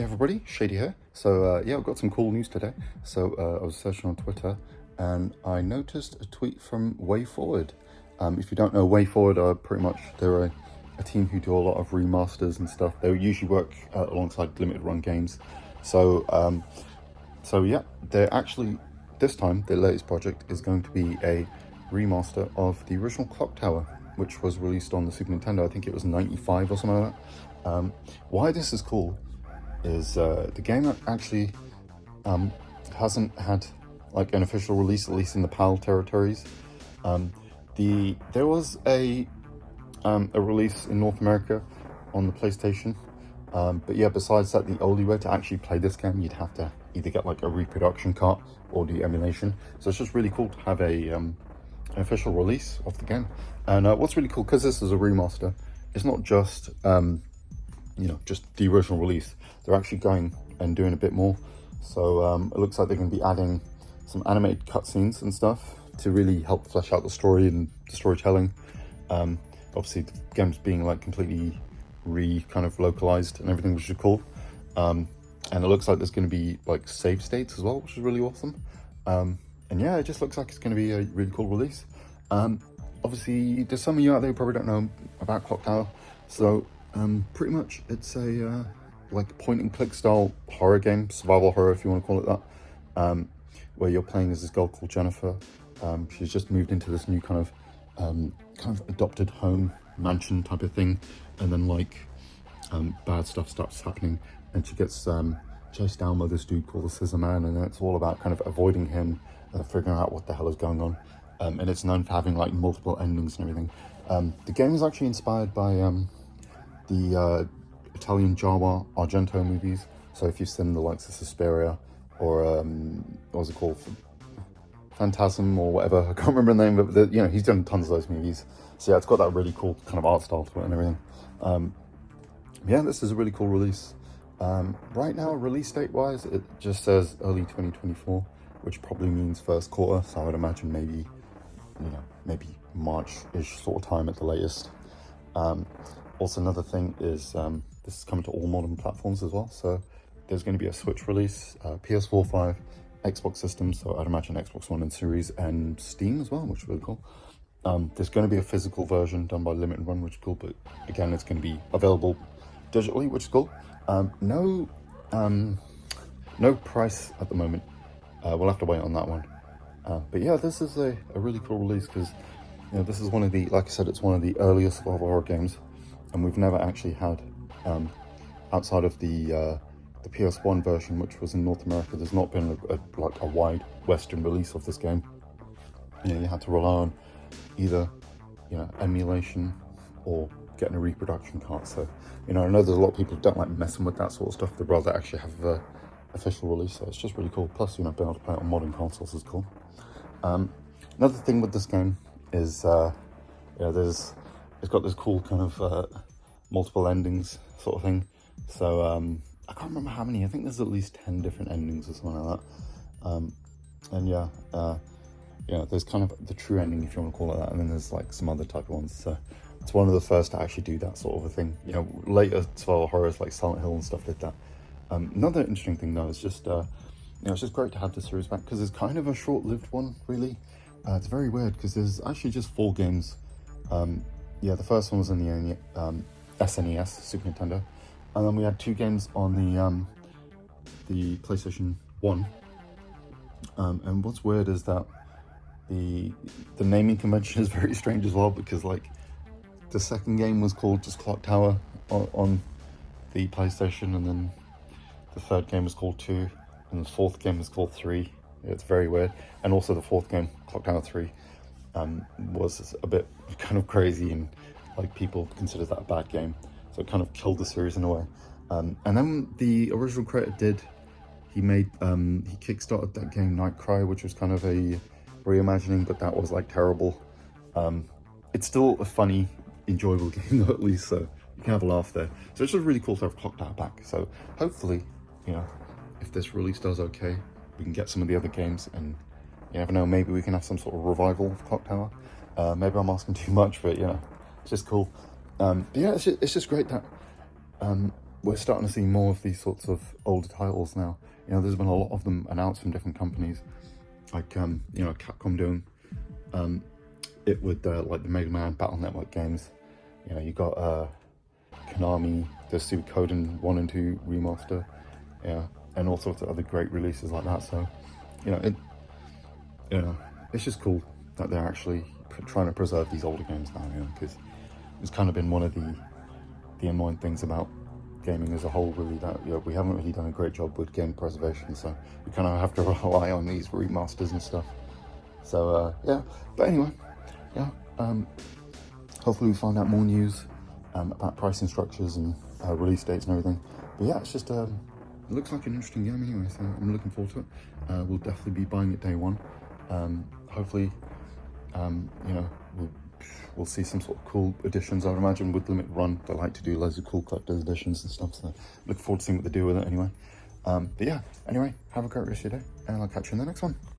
Hey everybody, Shady here. Yeah, I've got some cool news today. I was searching on Twitter and I noticed a tweet from WayForward. If you don't know, WayForward are pretty much, they're a team who do a lot of remasters and stuff. They usually work alongside limited run games. Yeah, they're actually, this time, their latest project is going to be a remaster of the original Clock Tower, which was released on the Super Nintendo. I think it was 95 or something like that. Why this is cool is the game actually hasn't had like an official release, at least in the PAL territories. There was a release in North America on the PlayStation, but yeah, besides that, the only way to actually play this game, you'd have to either get like a reproduction cart or do emulation. So it's just really cool to have an official release of the game. And what's really cool, because this is a remaster, it's not just just the original release. They're actually going and doing a bit more. So it looks like they're going to be adding some animated cutscenes and stuff to really help flesh out the story and the storytelling. Obviously the game's being like completely kind of localized and everything, which is cool. And it looks like there's going to be like save states as well, which is really awesome. And yeah, it just looks like it's going to be a really cool release. Obviously there's some of you out there who probably don't know about Clock Tower. So pretty much it's a like point and click style horror game, survival horror if you want to call it that, where you're playing as this girl called Jennifer. She's just moved into this new kind of adopted home mansion type of thing, and then like bad stuff starts happening and she gets chased down by this dude called the Scissor Man, and it's all about kind of avoiding him, figuring out what the hell is going on. And it's known for having like multiple endings and everything. The game is actually inspired by the Italian Giacomo Argento movies. So if you've seen the likes of Suspiria or what was it called, Phantasm or whatever, I can't remember the name, but he's done tons of those movies. So yeah, it's got that really cool kind of art style to it and everything. Yeah, this is a really cool release. Right now, release date wise, it just says early 2024, which probably means first quarter. So I would imagine maybe March-ish sort of time at the latest. Also, another thing is this is coming to all modern platforms as well. So there's going to be a Switch release, PS4, 5, Xbox systems. So I'd imagine Xbox One and Series, and Steam as well, which is really cool. There's going to be a physical version done by Limited Run, which is cool. But again, it's going to be available digitally, which is cool. No price at the moment. We'll have to wait on that one. But yeah, this is a really cool release because this is one of the, like I said, it's one of the earliest survival horror games, and we've never actually had, outside of the PS1 version, which was in North America, there's not been a wide Western release of this game. You had to rely on either emulation or getting a reproduction cart. So I know there's a lot of people who don't like messing with that sort of stuff. They'd rather actually have a official release. So it's just really cool. Plus, being able to play it on modern consoles is cool. Another thing with this game is it's got this cool kind of multiple endings sort of thing. So I can't remember how many. I think there's at least 10 different endings or something like that. And yeah, there's kind of the true ending, if you want to call it that, and then there's like some other type of ones. So it's one of the first to actually do that sort of a thing. Later survival horrors like Silent Hill and stuff did that. Another interesting thing though is just it's just great to have this series back because it's kind of a short-lived one, really. It's very weird because there's actually just 4 games. Yeah, the first one was in the SNES, Super Nintendo, and then we had 2 games on the PlayStation 1. And what's weird is that the naming convention is very strange as well, because like the second game was called just Clock Tower on the PlayStation, and then the third game was called 2, and the fourth game was called 3. It's very weird. And also the fourth game, Clock Tower 3, was a bit kind of crazy, and like people consider that a bad game, so it kind of killed the series in a way. And then the original creator he kickstarted that game Nightcry, which was kind of a reimagining, but that was like terrible. It's still a funny, enjoyable game though, at least, so you can have a laugh there. So it's just really cool to have Clock Tower back. So hopefully, if this release does okay, we can get some of the other games, and you never know, maybe we can have some sort of revival of Clock Tower. Maybe I'm asking too much, but it's just cool. But yeah, it's just great that we're starting to see more of these sorts of older titles now. You know, there's been a lot of them announced from different companies, like you know, Capcom doing it with like the Mega Man Battle Network games. You know, you got Konami, the Suikoden 1 and 2 remaster, yeah, and all sorts of other great releases like that. So, you know, it's just cool that they're actually trying to preserve these older games now, you know, because it's kind of been one of the annoying things about gaming as a whole, really, that, you know, we haven't really done a great job with game preservation, so we kind of have to rely on these remasters and stuff. So yeah, but anyway, yeah, hopefully we find out more news about pricing structures and release dates and everything. But yeah, it's just it looks like an interesting game anyway, so I'm looking forward to it. We'll definitely be buying it day one. Hopefully, you know, we'll see some sort of cool additions. I would imagine with Limited Run, they like to do loads of cool collector's editions and stuff, so look forward to seeing what they do with it anyway. But yeah, anyway, have a great rest of your day, and I'll catch you in the next one.